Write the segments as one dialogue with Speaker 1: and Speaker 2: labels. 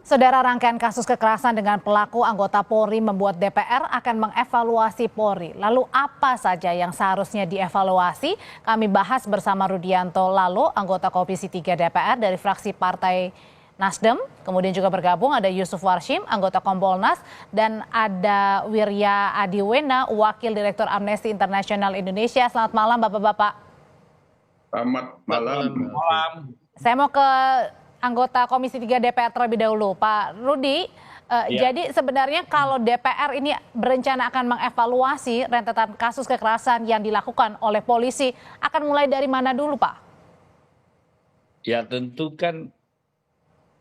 Speaker 1: Saudara, rangkaian kasus kekerasan dengan pelaku anggota Polri membuat DPR akan mengevaluasi Polri. Lalu apa saja yang seharusnya dievaluasi? Kami bahas bersama Rudianto Lalo, anggota Komisi 3 DPR dari fraksi Partai Nasdem. Kemudian juga bergabung ada Yusuf Warshim, anggota Kompolnas, dan ada Wirya Adiwena, Wakil Direktur Amnesty International Indonesia. Selamat malam Bapak-Bapak.
Speaker 2: Selamat malam.
Speaker 1: Saya mau ke anggota Komisi 3 DPR terlebih dahulu, Pak Rudi. Jadi sebenarnya kalau DPR ini berencana akan mengevaluasi rentetan kasus kekerasan yang dilakukan oleh polisi, akan mulai dari mana dulu, Pak?
Speaker 3: Ya tentu kan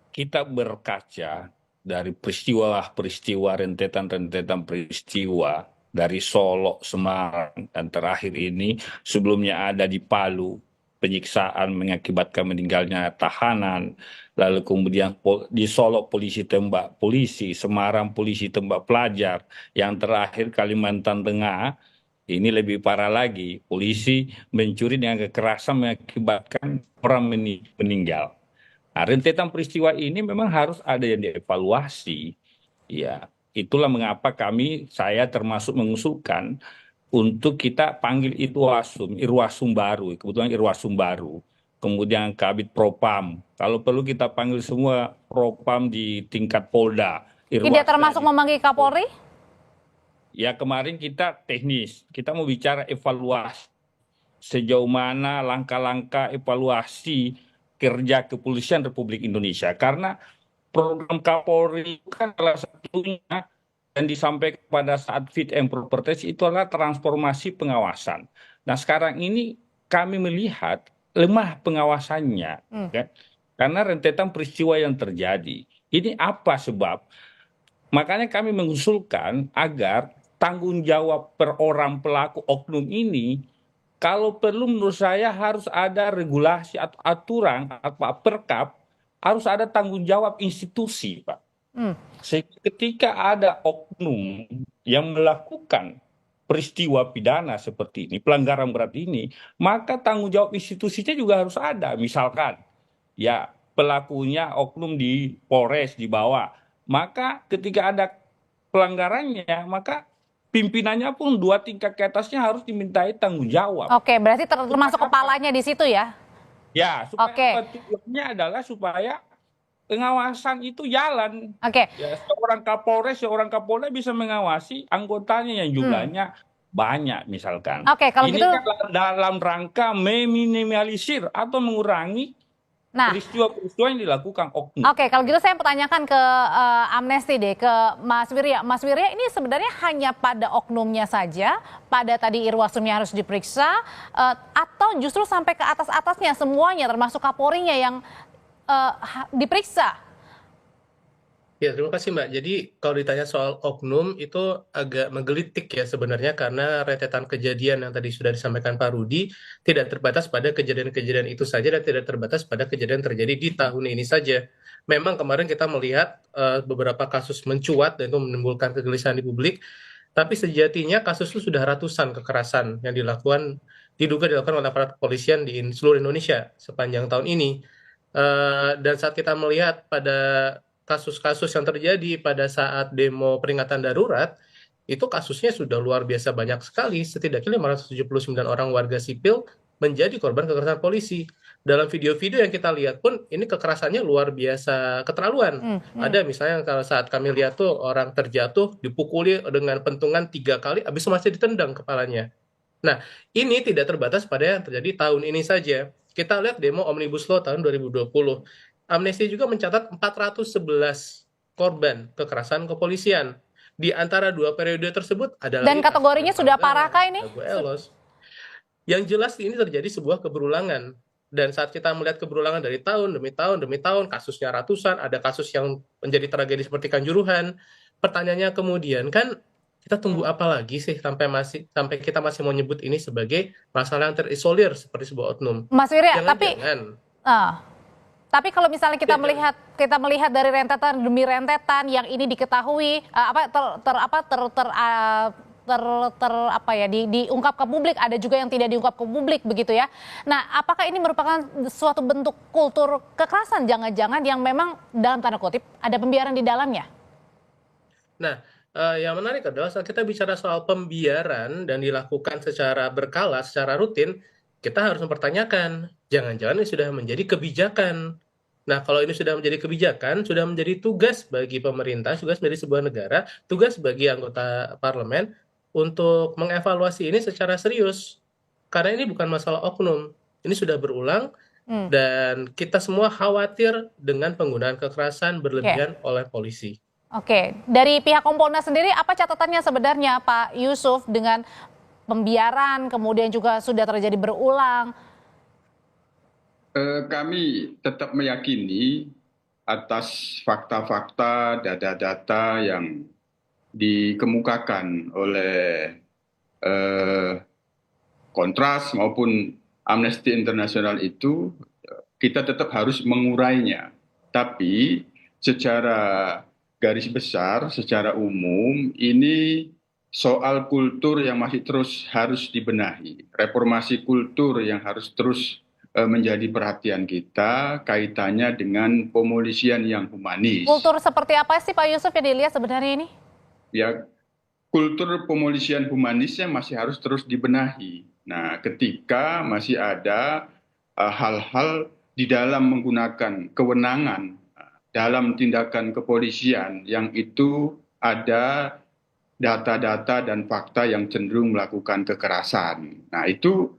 Speaker 3: kita berkaca dari peristiwa rentetan peristiwa dari Solo, Semarang, dan terakhir ini sebelumnya ada di Palu, penyiksaan mengakibatkan meninggalnya tahanan, lalu kemudian di Solo polisi tembak polisi, Semarang polisi tembak pelajar, yang terakhir Kalimantan Tengah, ini lebih parah lagi, polisi mencuri dengan kekerasan mengakibatkan orang meninggal. Nah, rentetan peristiwa ini memang harus ada yang dievaluasi. Ya, itulah mengapa saya termasuk mengusulkan untuk kita panggil Irwasum baru, kebetulan Irwasum baru, kemudian Kabid Propam. Kalau perlu kita panggil semua Propam di tingkat Polda.
Speaker 1: Tidak termasuk memanggil Kapolri?
Speaker 3: Ya kemarin kita teknis, kita mau bicara evaluasi. Sejauh mana langkah-langkah evaluasi kerja kepolisian Republik Indonesia. Karena program Kapolri itu kan salah satunya dan disampaikan pada saat fit and proper test itu adalah transformasi pengawasan. Nah sekarang ini kami melihat lemah pengawasannya, kan? Karena rentetan peristiwa yang terjadi. Ini apa sebab? Makanya kami mengusulkan agar tanggung jawab per orang pelaku oknum ini, kalau perlu menurut saya harus ada regulasi atau aturan atau perkap, harus ada tanggung jawab institusi, Pak. Ketika ada oknum yang melakukan peristiwa pidana seperti ini, pelanggaran berat ini, maka tanggung jawab institusinya juga harus ada. Misalkan, ya pelakunya oknum di Polres di bawah, maka ketika ada pelanggarannya, maka pimpinannya pun 2 tingkat ke atasnya harus dimintai tanggung jawab.
Speaker 1: Oke, berarti termasuk kepalanya di situ ya?
Speaker 3: Ya, supaya tujuannya adalah supaya pengawasan itu jalan. Ya, seorang Kapolres, seorang Kapolda bisa mengawasi anggotanya yang jumlahnya banyak misalkan.
Speaker 1: Kalau
Speaker 3: ini
Speaker 1: gitu,
Speaker 3: kan dalam rangka meminimalisir atau mengurangi peristiwa-peristiwa yang dilakukan oknum.
Speaker 1: Kalau gitu saya pertanyakan ke Amnesty deh, ke Mas Wirya. Mas Wirya, ini sebenarnya hanya pada oknumnya saja, pada tadi Irwasumnya harus diperiksa, atau justru sampai ke atas-atasnya semuanya termasuk Kapolrinya yang diperiksa?
Speaker 4: Ya, terima kasih Mbak. Jadi kalau ditanya soal oknum itu agak menggelitik ya sebenarnya, karena rentetan kejadian yang tadi sudah disampaikan Pak Rudi tidak terbatas pada kejadian-kejadian itu saja dan tidak terbatas pada kejadian terjadi di tahun ini saja. Memang kemarin kita melihat beberapa kasus mencuat dan itu menimbulkan kegelisahan di publik, tapi sejatinya kasus itu sudah ratusan kekerasan yang diduga dilakukan oleh aparat kepolisian di seluruh Indonesia sepanjang tahun ini. Dan saat kita melihat pada kasus-kasus yang terjadi pada saat demo peringatan darurat, itu kasusnya sudah luar biasa banyak sekali. Setidaknya 579 orang warga sipil menjadi korban kekerasan polisi. Dalam video-video yang kita lihat pun ini kekerasannya luar biasa keterlaluan. Ada misalnya kalau saat kami lihat tuh orang terjatuh dipukuli dengan pentungan 3 kali, habis itu masih ditendang kepalanya. Nah, ini tidak terbatas pada yang terjadi tahun ini saja. Kita lihat demo Omnibus Law tahun 2020. Amnesty juga mencatat 411 korban kekerasan kepolisian. Di antara 2 periode tersebut adalah...
Speaker 1: Dan kategorinya sudah parah kah ini?
Speaker 4: Yang jelas ini terjadi sebuah keberulangan. Dan saat kita melihat keberulangan dari tahun demi tahun, kasusnya ratusan, ada kasus yang menjadi tragedi seperti Kanjuruhan. Pertanyaannya kemudian kan, kita tunggu apa lagi sih sampai kita masih mau nyebut ini sebagai masalah yang terisolir seperti sebuah oknum?
Speaker 1: Mas Wirya, tapi kalau misalnya kita melihat dari rentetan demi rentetan yang ini diketahui apa ya diungkap ke publik, ada juga yang tidak diungkap ke publik begitu ya. Nah, apakah ini merupakan suatu bentuk kultur kekerasan jangan-jangan yang memang dalam tanda kutip ada pembiaran di dalamnya?
Speaker 4: Nah, yang menarik adalah saat kita bicara soal pembiaran dan dilakukan secara berkala, secara rutin, kita harus mempertanyakan, jangan-jangan ini sudah menjadi kebijakan. Nah, kalau ini sudah menjadi kebijakan, sudah menjadi tugas bagi pemerintah, tugas dari sebuah negara, tugas bagi anggota parlemen untuk mengevaluasi ini secara serius. Karena ini bukan masalah oknum, ini sudah berulang dan kita semua khawatir dengan penggunaan kekerasan berlebihan oleh polisi.
Speaker 1: Oke, dari pihak Kompolnas sendiri apa catatannya sebenarnya Pak Yusuf dengan pembiaran kemudian juga sudah terjadi berulang?
Speaker 2: Kami tetap meyakini atas fakta-fakta, data-data yang dikemukakan oleh Kontras maupun Amnesty International itu, kita tetap harus mengurainya. Tapi secara garis besar, secara umum, ini soal kultur yang masih terus harus dibenahi. Reformasi kultur yang harus terus menjadi perhatian kita, kaitannya dengan pemolisian yang humanis.
Speaker 1: Kultur seperti apa sih Pak Yusuf yang dilihat sebenarnya ini?
Speaker 2: Ya, kultur pemolisian humanisnya masih harus terus dibenahi. Nah, ketika masih ada hal-hal di dalam menggunakan kewenangan dalam tindakan kepolisian yang itu ada data-data dan fakta yang cenderung melakukan kekerasan. Nah, itu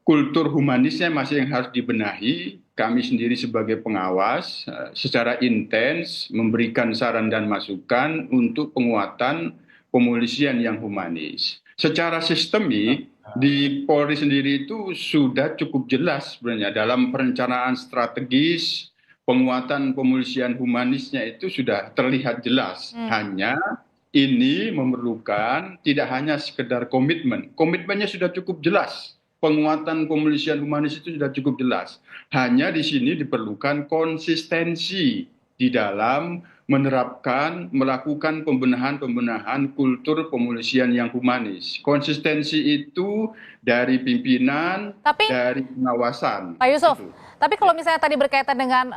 Speaker 2: kultur humanisnya masih yang harus dibenahi. Kami sendiri sebagai pengawas secara intens memberikan saran dan masukan untuk penguatan pemolisian yang humanis. Secara sistemik di Polri sendiri itu sudah cukup jelas sebenarnya dalam perencanaan strategis. Penguatan pemolisian humanisnya itu sudah terlihat jelas. Hanya ini memerlukan tidak hanya sekedar komitmen. Komitmennya sudah cukup jelas. Penguatan pemolisian humanis itu sudah cukup jelas. Hanya di sini diperlukan konsistensi di dalam melakukan pembenahan kultur pemolisian yang humanis. Konsistensi itu dari pimpinan, dari pengawasan.
Speaker 1: Pak Yusuf,
Speaker 2: gitu.
Speaker 1: tapi kalau misalnya tadi berkaitan dengan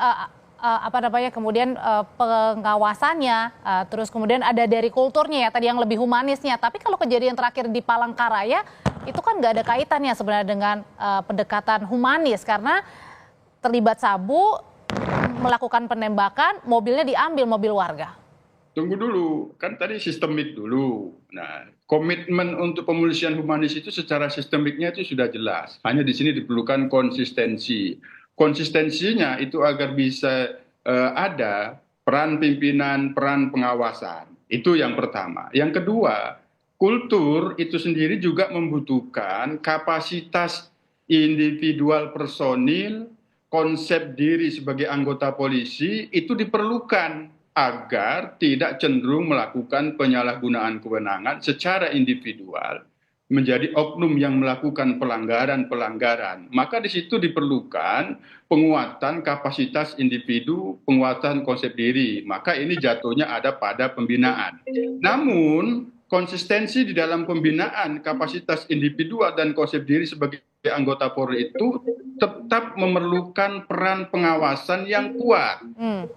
Speaker 1: kemudian pengawasannya, terus kemudian ada dari kulturnya ya tadi yang lebih humanisnya. Tapi kalau kejadian terakhir di Palangkaraya itu kan nggak ada kaitannya sebenarnya dengan pendekatan humanis karena terlibat sabu, melakukan penembakan, mobilnya diambil, mobil warga.
Speaker 2: Tunggu dulu, kan tadi sistemik dulu. Nah, komitmen untuk pemolisian humanis itu secara sistemiknya itu sudah jelas. Hanya di sini diperlukan konsistensi. Konsistensinya itu agar bisa ada peran pimpinan, peran pengawasan. Itu yang pertama. Yang kedua, kultur itu sendiri juga membutuhkan kapasitas individual personil, konsep diri sebagai anggota polisi itu diperlukan agar tidak cenderung melakukan penyalahgunaan kewenangan secara individual menjadi oknum yang melakukan pelanggaran-pelanggaran. Maka di situ diperlukan penguatan kapasitas individu, penguatan konsep diri. Maka ini jatuhnya ada pada pembinaan. Namun konsistensi di dalam pembinaan kapasitas individual dan konsep diri sebagai anggota Polri itu tetap memerlukan peran pengawasan yang kuat.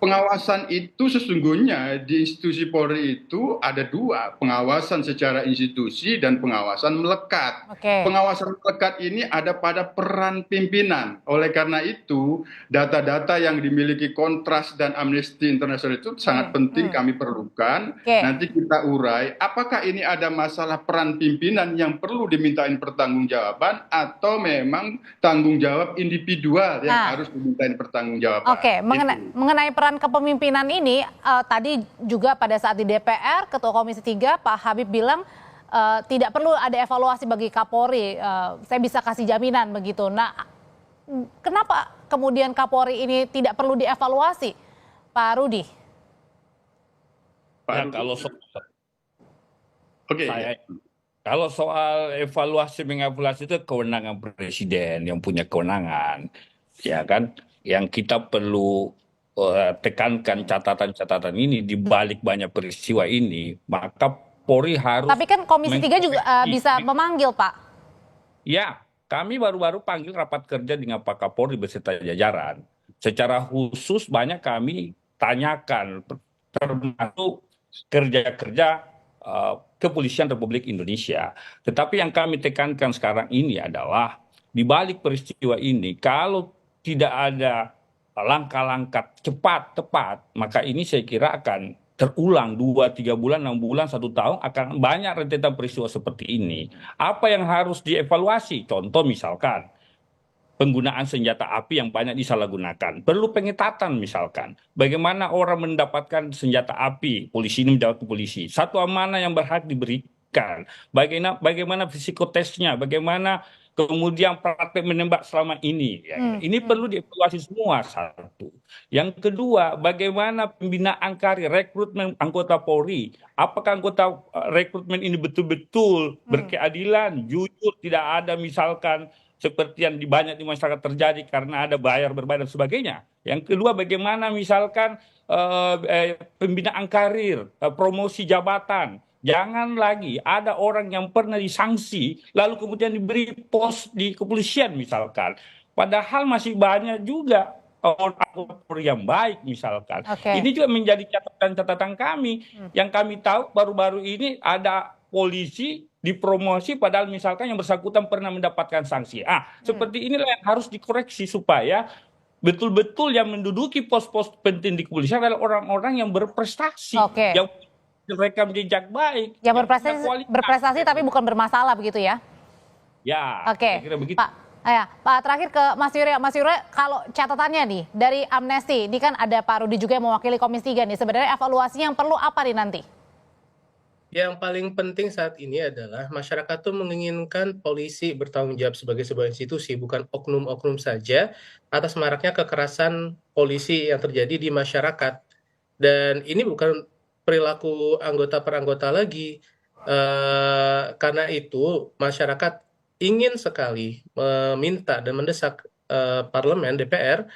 Speaker 2: Pengawasan itu sesungguhnya di institusi Polri itu ada dua, pengawasan secara institusi dan pengawasan melekat. Pengawasan melekat ini ada pada peran pimpinan. Oleh karena itu, data-data yang dimiliki Kontras dan Amnesty International itu sangat penting kami perlukan. Nanti kita urai, apakah ini ada masalah peran pimpinan yang perlu dimintain pertanggungjawaban atau memang tanggung jawab individual yang harus dimintain pertanggungjawaban.
Speaker 1: Mengenai peran kepemimpinan ini, tadi juga pada saat di DPR, Ketua Komisi 3 Pak Habib bilang tidak perlu ada evaluasi bagi Kapolri, saya bisa kasih jaminan begitu. Nah, kenapa kemudian Kapolri ini tidak perlu dievaluasi, Pak Rudi?
Speaker 3: Kalau soal evaluasi mengevaluasi itu kewenangan presiden yang punya kewenangan, ya kan? Yang kita perlu tekankan catatan-catatan ini di balik banyak peristiwa ini, maka Polri harus
Speaker 1: Tapi kan Komisi 3 juga bisa memanggil, Pak.
Speaker 3: Ya, kami baru-baru panggil rapat kerja dengan Pak Kapolri beserta jajaran. Secara khusus banyak kami tanyakan, termasuk kerja-kerja Kepolisian Republik Indonesia. Tetapi yang kami tekankan sekarang ini adalah di balik peristiwa ini, kalau tidak ada langkah-langkah cepat, tepat, maka ini saya kira akan terulang 2, 3 bulan, 6 bulan, 1 tahun akan banyak rentetan peristiwa seperti ini. Apa yang harus dievaluasi? Contoh misalkan penggunaan senjata api yang banyak disalahgunakan. Perlu pengetatan misalkan. Bagaimana orang mendapatkan senjata api, polisi ini menjawab ke polisi. Satu amanah yang berhak diberikan. Bagaimana psikotesnya, bagaimana kemudian praktek menembak selama ini. Ya. Ini perlu dievaluasi semua, satu. Yang kedua, bagaimana pembinaan karir, rekrutmen anggota Polri. Apakah anggota rekrutmen ini betul-betul berkeadilan, jujur, tidak ada misalkan seperti yang banyak di masyarakat terjadi karena ada berbayar dan sebagainya. Yang kedua, bagaimana misalkan pembinaan karir, promosi jabatan. Jangan lagi ada orang yang pernah disanksi, lalu kemudian diberi pos di kepolisian misalkan. Padahal masih banyak juga orang yang baik misalkan. Ini juga menjadi catatan kami. Yang kami tahu baru-baru ini ada polisi dipromosi padahal misalkan yang bersangkutan pernah mendapatkan sanksi. Seperti inilah yang harus dikoreksi supaya betul-betul yang menduduki pos-pos penting di kepolisian adalah orang-orang yang berprestasi, yang rekam jejak baik,
Speaker 1: yang berprestasi tapi bukan bermasalah begitu ya?
Speaker 3: Ya,
Speaker 1: kira begitu. Pak, terakhir ke Mas Yurya. Mas Yurya, kalau catatannya nih dari Amnesty, ini kan ada Pak Rudi juga yang mewakili Komisi 3 nih. Sebenarnya evaluasinya yang perlu apa nih nanti?
Speaker 4: Yang paling penting saat ini adalah masyarakat tuh menginginkan polisi bertanggung jawab sebagai sebuah institusi, bukan oknum-oknum saja atas maraknya kekerasan polisi yang terjadi di masyarakat. Dan ini bukan perilaku anggota per anggota lagi. Karena itu masyarakat ingin sekali meminta dan mendesak parlemen, DPR,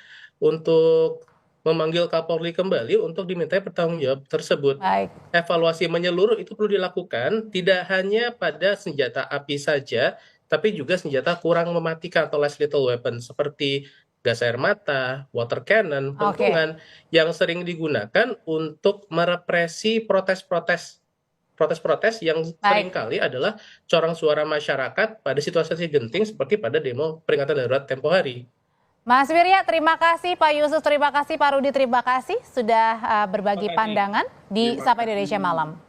Speaker 4: untuk memanggil Kapolri kembali untuk dimintai pertanggungjawab tersebut. Evaluasi menyeluruh itu perlu dilakukan, tidak hanya pada senjata api saja, tapi juga senjata kurang mematikan atau less lethal weapon seperti gas air mata, water cannon, pentungan yang sering digunakan untuk merepresi protes-protes yang seringkali adalah corong suara masyarakat pada situasi genting seperti pada demo peringatan darurat tempo hari. Mas
Speaker 1: Wirya, terima kasih. Pak Yusuf, terima kasih. Pak Rudi, terima kasih sudah berbagi pandangan di Sapa Indonesia Malam.